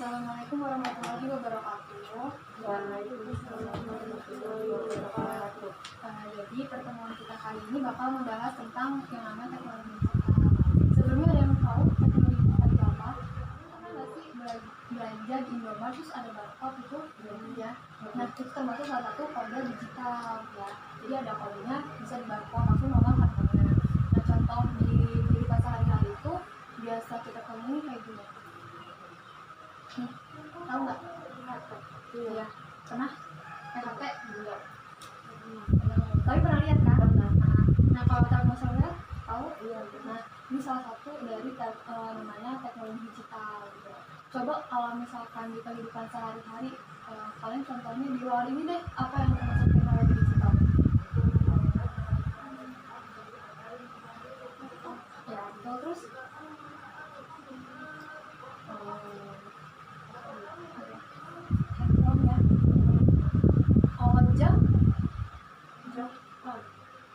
Assalamualaikum warahmatullahi wabarakatuh. Waalaikumsalam warahmatullahi wabarakatuh. Jadi pertemuan kita kali ini bakal membahas tentang yang namanya teknologi digital. Sebelumnya ada yang tahu teknologi digital itu apa? Pernah nggak sih belanja di Indomaret terus ada barcode itu belanja? Nah itu termasuk salah satu kode digital ya. Jadi ada kodenya bisa di barcode langsung nomor harganya. Nah contoh di kehidupan sehari-hari itu biasa kita temui kayak gini. Tahu nggak? Iya. Pernah? PHP? Enggak. Tapi pernah lihat kan? Pernah. Nah kalau Telkomsel tahu? Iya. Nah ini salah satu dari namanya teknologi digital. Coba kalau misalkan di kehidupan sehari-hari, kalian contohnya di luar ini deh, apa yang termasuk teknologi digital? Ya, betul. Terus handphone ya. Jam?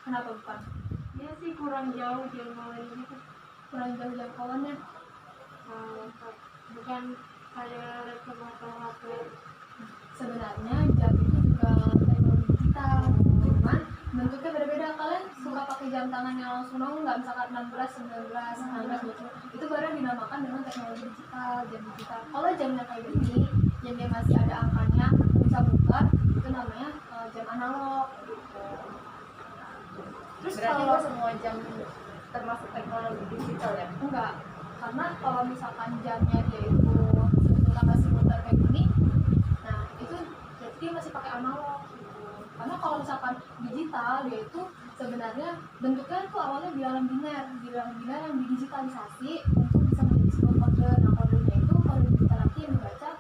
Kenapa bukan? Ya sih kurang jauh jangkauannya, Kurang jauh jangkauannya. bukan kayak laptop atau HP. Sebenarnya jam itu juga teknologi digital, cuman bentuknya berbeda. Kalian suka pakai jam tangan yang langsung nongol nggak? Misalkan 16, 19, 19, 20, itu baru dinamakan dengan teknologi digital, jam digital. Kalau jamnya kayak gini, yang dia masih ada angkanya, bisa buka, itu namanya jam analog. Terus Berarti kalau semua jam termasuk teknologi digital ya? enggak, karena kalau misalkan jamnya dia itu sebetulnya masih muter kayak gini, nah itu berarti dia masih pakai analog gitu. Karena kalau misalkan digital dia itu sebenarnya bentuknya tuh awalnya bilangan biner yang didigitalisasi untuk bisa menjadi sebuah kode. Nah kodenya itu kode digital nanti yang dibaca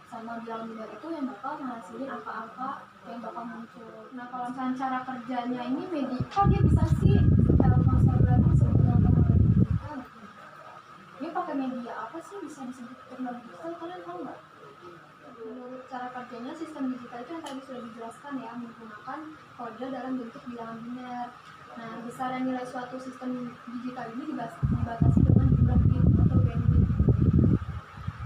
sama bilangan biner itu yang bakal menghasilin angka-angka yang bakal muncul. Nah kalau misalnya cara kerjanya ini kok dia bisa sih Telkomsel berarti sebetulnya teknologi digital? Dia pakai media apa sih bisa disebut teknologi digital? Kalian tahu nggak? Menurut cara kerjanya sistem digital itu yang tadi sudah dijelaskan ya, menggunakan kode dalam bentuk bilangan biner. Nah besaran nilai suatu sistem digital ini dibatasi dengan jumlah bit atau bandwidth.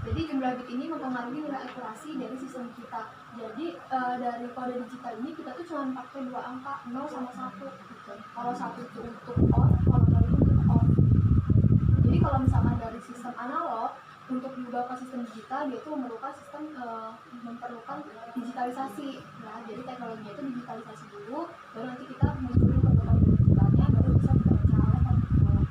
Jadi jumlah bit ini mempengaruhi nilai akurasi dari sistem kita. Jadi dari kode digital ini kita tuh cuma pakai dua angka 0 sama 1 gitu. Kalau 1 itu untuk on, kalau 0 itu untuk off. Jadi kalau misalkan dari sistem analog untuk diubah ke sistem digital, dia itu memerlukan digitalisasi. Nah, jadi teknologinya itu digitalisasi dulu, baru nanti kita munculin kode digitalnya, baru bisa dibaca oleh komputer.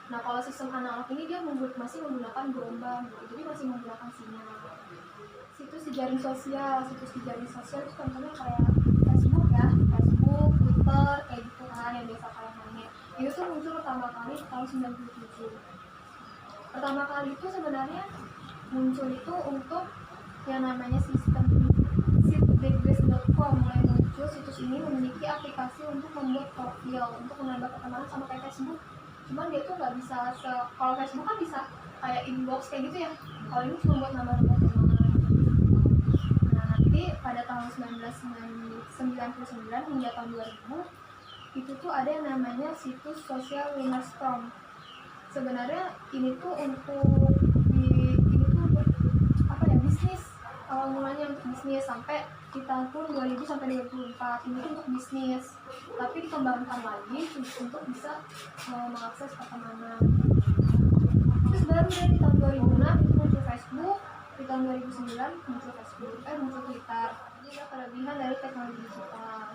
Nah, kalau sistem analog ini dia masih menggunakan gelombang, jadi masih menggunakan sinyal. Situs jejaring sosial itu contohnya kayak Facebook ya, Facebook, Twitter, kayak gitu kan yang biasa kalian mainin. Itu tuh muncul pertama kali tahun 97. Pertama kali itu sebenarnya muncul itu untuk yang namanya sistem sitdegress.com. Mulai muncul situs ini memiliki aplikasi untuk membuat profil, untuk menambah pertemanan sama kayak Facebook. Cuman dia tuh nggak bisa kalau Facebook kan bisa kayak inbox kayak gitu ya. Kalau ini cuma buat nambah-nambah teman. Nah nanti pada tahun 1999 hingga tahun 2000 itu tuh ada yang namanya situs sosial Lunarstorm. Sebenarnya ini tuh untuk apa ya, bisnis. Awal mulanya untuk bisnis sampai di tahun 2000 sampai 2004 ini tuh untuk bisnis, tapi dikembangkan lagi untuk bisa mengakses pertemanan. Terus baru deh di tahun 2006 itu muncul Facebook, di tahun 2009 muncul Twitter. Jadi ada kelebihan dari teknologi digital.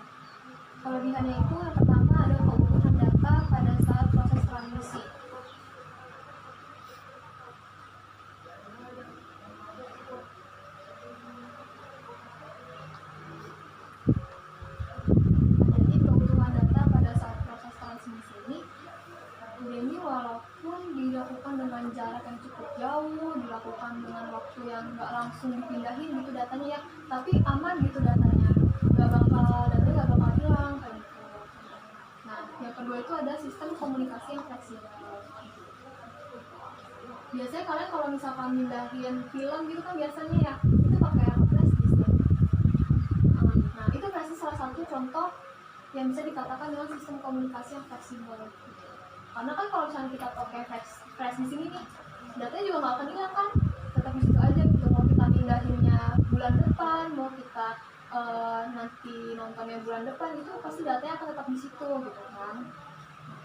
Kelebihannya itu yang pertama ada keutuhan data pada saat proses transmisi. Jadi keutuhan data pada saat proses transmisi ini walaupun dilakukan dengan jarak yang cukup jauh, dilakukan dengan waktu yang nggak langsung dipindahin gitu datanya ya, tapi aman gitu datanya, datanya nggak bakal hilang kayak gitu. Nah yang kedua itu ada sistem komunikasi yang fleksibel. Biasanya kalian kalau misalkan mindahin film gitu kan biasanya ya itu pakai flash disk. Nah itu versi salah satu contoh yang bisa dikatakan dengan sistem komunikasi yang fleksibel. Karena kan kalau misalnya kita pakai flash di sini nih, datanya juga nggak akan hilang kan, tetap bisa nanti nontonnya bulan depan itu pasti datanya akan tetap di situ gitu kan.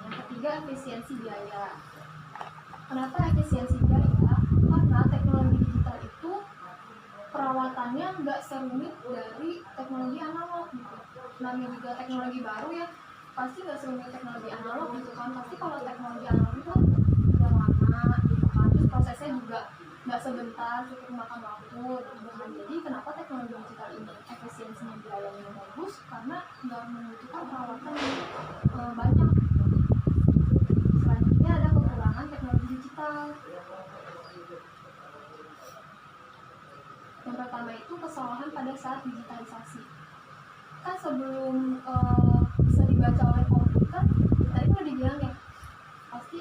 Yang ketiga, efisiensi biaya. Kenapa efisiensi biaya? Karena teknologi digital itu perawatannya nggak serumit dari teknologi analog gitu. Namanya juga teknologi baru ya, pasti nggak serumit teknologi analog gitu kan. Pasti kalau teknologi analog itu udah lama gitu kan, terus prosesnya juga nggak sebentar, cukup makan waktu gitu kan. Jadi kenapa teknologi digital ini efisiensinya biayanya bagus? Karena nggak membutuhkan perawatan yang banyak. Selanjutnya ada kekurangan teknologi digital. Yang pertama itu kesalahan pada saat digitalisasi. Kan sebelum bisa dibaca oleh komputer, tadi udah dibilang ya, pasti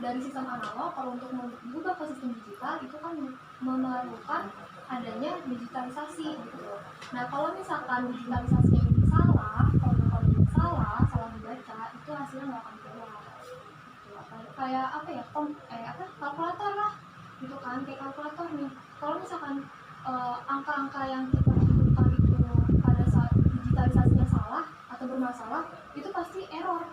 dari sistem analog kalau untuk mengubah ke sistem digital itu kan memerlukan adanya digitalisasi gitu. Nah kalau misalkan digitalisasinya ini salah, kalau ini salah dibaca, itu hasilnya nggak akan keluar. Kayak apa ya, kalkulator lah gitu kan, kayak kalkulator nih. Kalau misalkan angka-angka yang kita butuhkan itu pada saat digitalisasinya salah atau bermasalah, itu pasti error.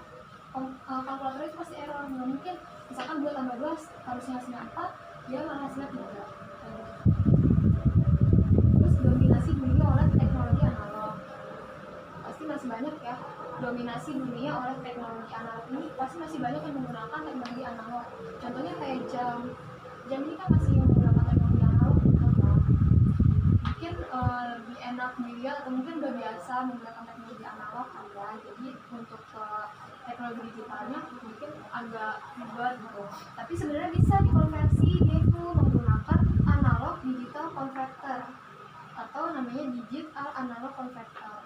Kalkulator itu pasti error. Nggak mungkin misalkan 2 tambah 2 harusnya hasilnya 4, dia malah hasilnya 3. Terus dominasi dunia oleh teknologi analog, pasti masih banyak ya. Dominasi dunia oleh teknologi analog ini pasti masih banyak yang menggunakan teknologi analog. Contohnya kayak jam ini kan masih menggunakan teknologi analog gitu kan. Mungkin lebih enak dilihat atau mungkin udah biasa menggunakan teknologi analog kan ya. Jadi untuk teknologi digitalnya mungkin agak ribet gitu. Tapi sebenarnya bisa dikonversi, yaitu menggunakan analog digital converter atau namanya digital analog converter.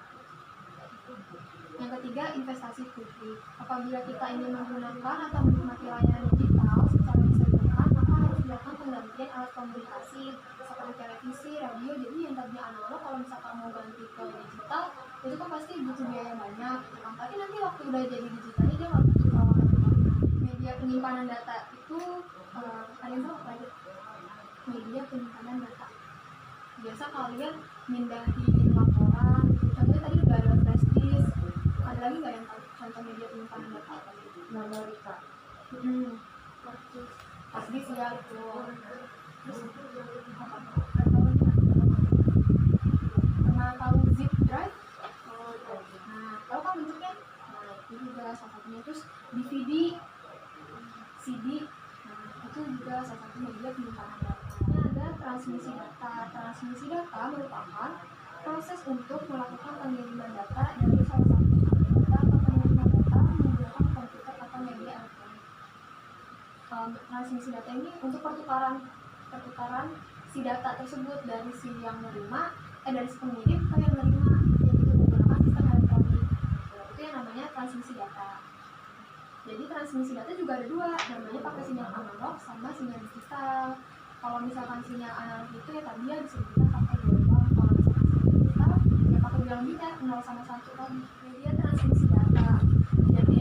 Yang ketiga, investasi publik. Apabila kita ingin menggunakan atau menikmati layanan digital secara disertakan, maka harus dilakukan penggantian alat komunikasi seperti televisi, radio. Jadi yang tadinya analog, kalau misalkan mau ganti ke digital, itu kan pasti butuh biaya banyak. Tapi nanti waktu udah jadi digitalnya, dia nggak butuh media penyimpanan data itu. Ada yang tahu apa aja? Media penyimpanan data. Biasa kalian mindahin laporan, contohnya tadi udah ada flash disk. Ada lagi nggak yang tahu contoh media penyimpanan data? Memori card. Flash disk ya itu. Terus pernah tahu zip drive? Nah, tahu kan bentuknya? Nah, itu juga salah satunya. Terus DVD, CD, nah itu juga salah satu media penyimpanan data. Ada transmisi data. Transmisi data merupakan proses untuk melakukan pengiriman data dari salah satu data ke penerimaan data menggunakan komputer atau media elektronik. Transmisi data ini untuk pertukaran si data tersebut dari si yang menerima, dari si pengirim ke yang menerima, jadi itu menggunakan sistem elektronik. Itu yang namanya transmisi data. Jadi transmisi data juga ada dua, namanya pakai sinyal analog sama sinyal digital. Kalau misalkan sinyal analog itu ya tadi ya disebutnya pakai gelombang. Kalau misalkan sinyal digital ya pakai gelombang biner 0 sama 1 tadi. Kemudian transmisi data. Jadi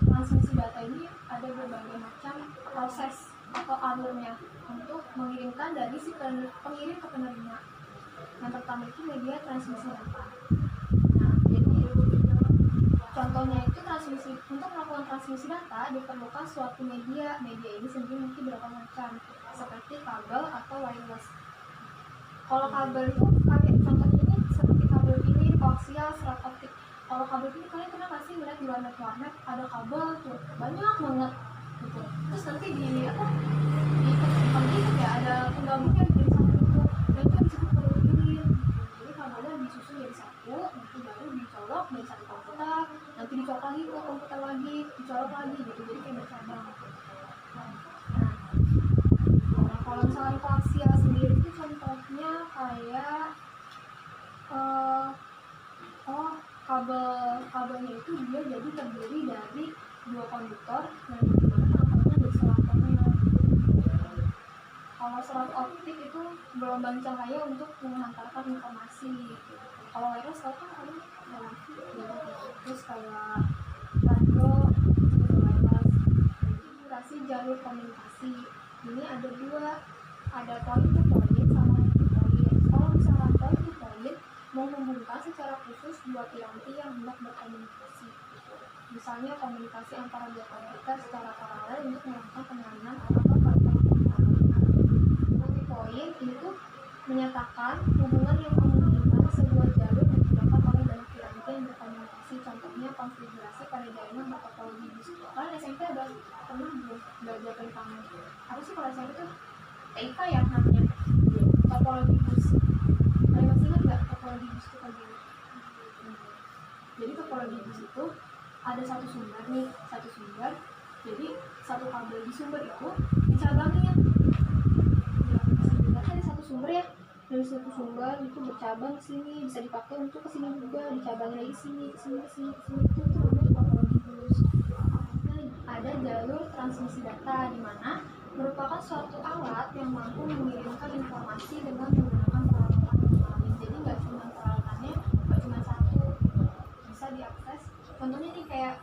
transmisi data ini ada berbagai macam proses atau alurnya untuk mengirimkan dari si pengirim ke penerima. Yang pertama itu media transmisi data. Nah, jadi contohnya itu untuk melakukan transmisi data diperlukan suatu media. Media ini sendiri mungkin beberapa macam, seperti kabel atau wireless. Kalau kabel itu kayak contohnya ini seperti kabel ini koaksial, serat optik. Kalau kabel ini kalian pernah nggak sih melihat di warnet ada kabel tuh banyak banget gitu. Terus nanti di ya ada penggabungnya jadi satu itu, dan itu disebut kabel pilih. Jadi kabelnya disusun jadi satu, nanti baru dicolok dari satu komputer, nanti dicolok lagi ke komputer lagi, dicolok lagi gitu, jadi kayak bercabang. Nah, kalau misalnya koaksial sendiri itu contohnya kayak kabelnya itu dia jadi terdiri dari 2 konduktor yang dimana angkanya dari selatnya. Kalau serat optik itu gelombang cahaya untuk menghantarkan informasi. Kalau wireless tahu kan ada terus kayak radio itu wireless. Durasi jalur komunikasi ini ada 2, ada point to point sama multi point. Kalau misalkan point to point menghubungkan komunikasi. Misalnya komunikasi antara dua komputer secara paralel untuk melakukan penanganan atau pertemuan. Multipoint itu menyatakan hubungan yang memungkinkan sebuah jalur digunakan oleh banyak piranti yang berkomunikasi. Contohnya konfigurasi pada jaringan bertopologi bus. Kalian SMP ada pernah belum belajar tentang apa sih kalau SMP itu TIK ya namanya, topologi bus. Kalian masih ingat nggak topologi bus itu kayak gini? Jadi topologi bus itu ada satu sumber nih, satu sumber. Jadi satu kabel di sumber itu dicabangin. Ya, ada satu sumber ya, dari satu sumber itu bercabang ke sini, bisa dipakai untuk ke sini juga, dicabangin lagi sini, ke sini itu namanya topologi bus. Nah, ada jalur transmisi data di mana merupakan suatu alat yang mampu mengirimkan informasi dengan menggunakan peralatan yang lain. Jadi nggak cuma peralatannya, nggak cuma satu, bisa diakses. Contohnya nih kayak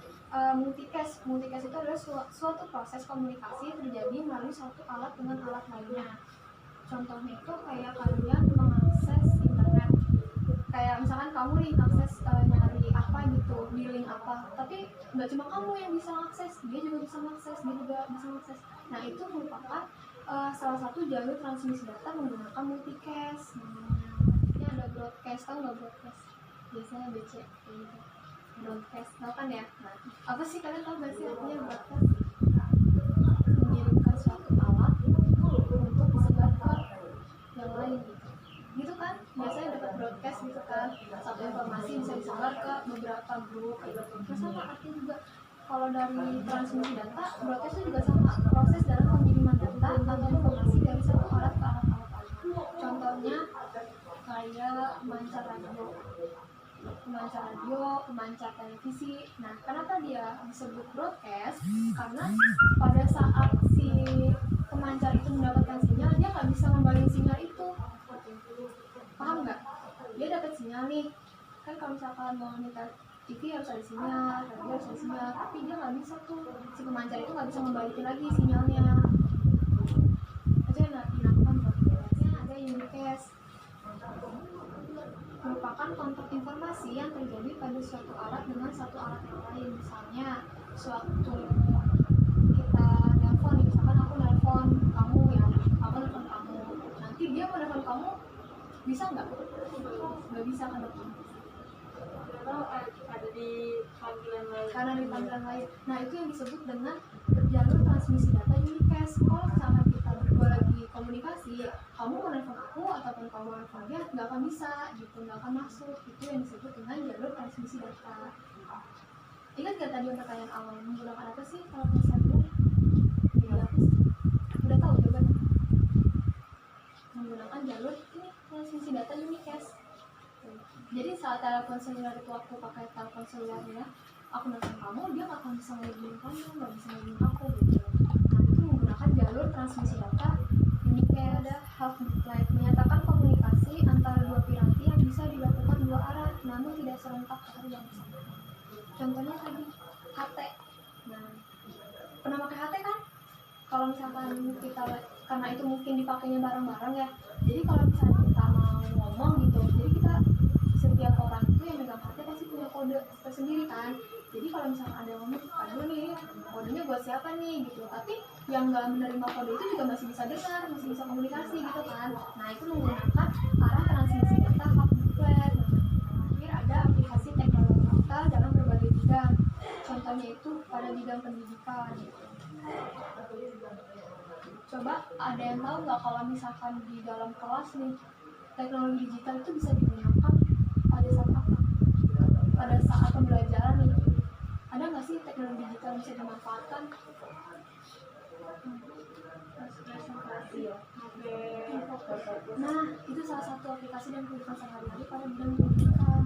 multicast. Multicast itu adalah suatu proses komunikasi yang terjadi melalui suatu alat dengan alat lainnya. Contohnya itu kayak kalian mengakses internet, kayak misalkan kamu nih akses nyari apa gitu di link apa, tapi nggak cuma kamu yang bisa akses, dia juga bisa mengakses, dia juga bisa mengakses. Nah itu merupakan salah satu jalur transmisi data menggunakan multicast namanya. Ini ada broadcast, tahu nggak broadcast? Biasanya BC gitu. Broadcast, tahu kan ya? Nah, apa sih kalian tahu nggak sih artinya broadcast? Mengirimkan suatu alat untuk disebar ke yang lain gitu kan, biasanya dapat broadcast gitu kan, satu informasi bisa disebar ke beberapa grup gitu. Nah sama artinya juga kalau dari transmisi data, broadcast itu juga sama, proses dalam pengiriman data atau informasi dari satu alat ke alat-alat lainnya. Contohnya kayak pemancar radio, pemancar televisi. Nah, kenapa dia disebut broadcast? Karena pada saat si pemancar itu mendapatkan sinyal, dia nggak bisa ngembaliin sinyal itu. Paham nggak? Dia dapat sinyal nih. Kan kalau misalkan mau nyetel TV harus ada sinyal, radio harus ada sinyal, tapi dia nggak bisa tuh. Si pemancar itu nggak bisa ngembaliin lagi sinyalnya. Itu yang dinamakan broadcast. Ada unicast, merupakan kontak informasi yang terjadi pada suatu alat dengan satu alat yang lain. Misalnya suatu kita nelpon, misalkan aku nelpon kamu ya, aku nelpon kamu, nanti dia mau nelpon kamu, bisa nggak bisa kan depan, ada di panggilan lain. karena di panggilan lain. Nah itu yang disebut dengan jalur transmisi data unicast. Kalau misalkan kita berdua lagi komunikasi, kamu mau nelfon aku ataupun kamu nelfon dia, nggak akan bisa gitu, nggak akan masuk. Itu yang disebut dengan jalur transmisi data. Ingat nggak tadi yang pertanyaan awal, menggunakan apa sih kalau misalnya apa sih? Udah tahu jawabannya? Menggunakan jalur ini transmisi data unicast. Jadi saat telepon seluler itu aku pakai telepon selulernya, aku nelfon kamu, dia nggak akan bisa ngehubungin kamu, nggak bisa ngehubungin aku gitu. Nah itu menggunakan jalur transmisi data unicast. Ada half duplex, menyatakan komunikasi antara dua piranti yang bisa dilakukan dua arah, namun tidak serentak ke hari yang sama. Contohnya tadi HT. Nah, pernah pakai HT kan? Kalau misalkan kita, karena itu mungkin dipakainya bareng-bareng ya. Jadi kalau misalnya kita mau ngomong gitu, jadi kita setiap orang itu yang megang HT pasti punya kode tersendiri kan. Jadi kalau misalnya ada yang ngomong, aduh nih kodenya buat siapa nih gitu, tapi yang nggak menerima kode itu juga masih bisa dengar, masih bisa komunikasi gitu kan. Nah itu menggunakan arah transmisi data half duplex. Terakhir ada aplikasi teknologi digital dalam berbagai bidang. Contohnya itu pada bidang pendidikan. Coba ada yang tahu nggak kalau misalkan di dalam kelas nih teknologi digital itu bisa digunakan pada saat apa? Pada saat pembelajaran nih, ada nggak sih teknologi digital bisa dimanfaatkan? Nah, itu salah satu aplikasi dan kehidupan sehari-hari pada bidang pendidikan.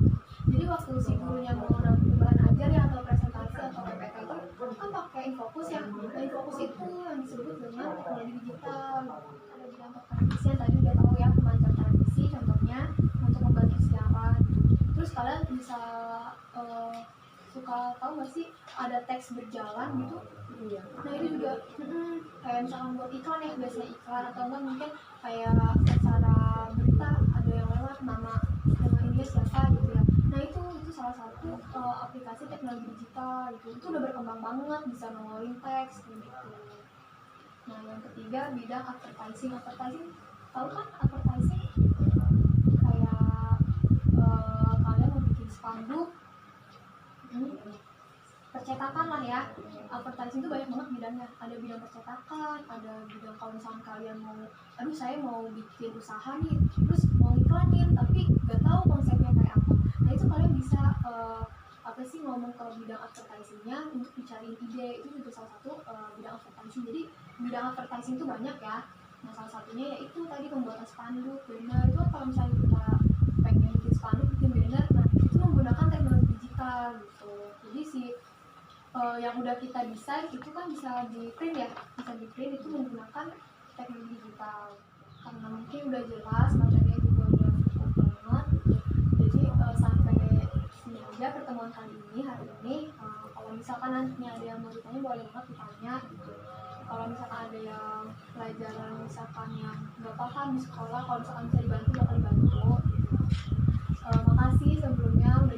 Jadi waktu si gurunya mau bahan ajar ya, atau presentasi atau PPT itu kan pakai Infocus ya. Nah, Infocus itu yang disebut dengan teknologi digital. Ada bidang televisi yang tadi udah tahu ya, pemancar televisi contohnya untuk membantu siaran. Terus kalian bisa suka tahu nggak sih ada teks berjalan gitu? Iya. Nah itu juga kayak misalkan buat iklan ya, biasanya iklan atau enggak mungkin kayak acara berita ada yang lewat nama ini siapa gitu ya. Nah itu salah satu aplikasi digital gitu, itu udah berkembang banget, bisa nongolin teks gitu. Nah yang ketiga bidang advertising. Tahu kan advertising? Kayak kalian mau bikin spanduk, percetakan lah ya. Advertising itu banyak banget bidangnya, ada bidang percetakan, ada bidang kalau misalnya kalian mau, aduh saya mau bikin usaha nih, terus mau iklanin tapi nggak tahu konsepnya kayak apa. Nah itu kalian bisa apa sih, ngomong ke bidang advertisingnya untuk dicariin ide. Itu juga salah satu bidang advertising. Jadi bidang advertising itu banyak ya. Nah salah satunya yaitu tadi pembuatan spanduk, banner. Itu kalau misalnya kita pengen bikin spanduk, bikin banner, nah itu menggunakan teknologi digital gitu. Jadi si yang udah kita desain itu kan bisa di print ya, bisa di print itu menggunakan teknologi digital. Karena mungkin udah jelas, materinya juga udah cukup banget gitu. Jadi sampai sini aja pertemuan kali ini, hari ini. Kalau misalkan nantinya ada yang mau ditanya, boleh banget ditanya gitu. Kalau misalkan ada yang pelajaran misalkan yang nggak paham di sekolah, kalau misalkan bisa dibantu bakal dibantu gitu. Makasih sebelumnya udah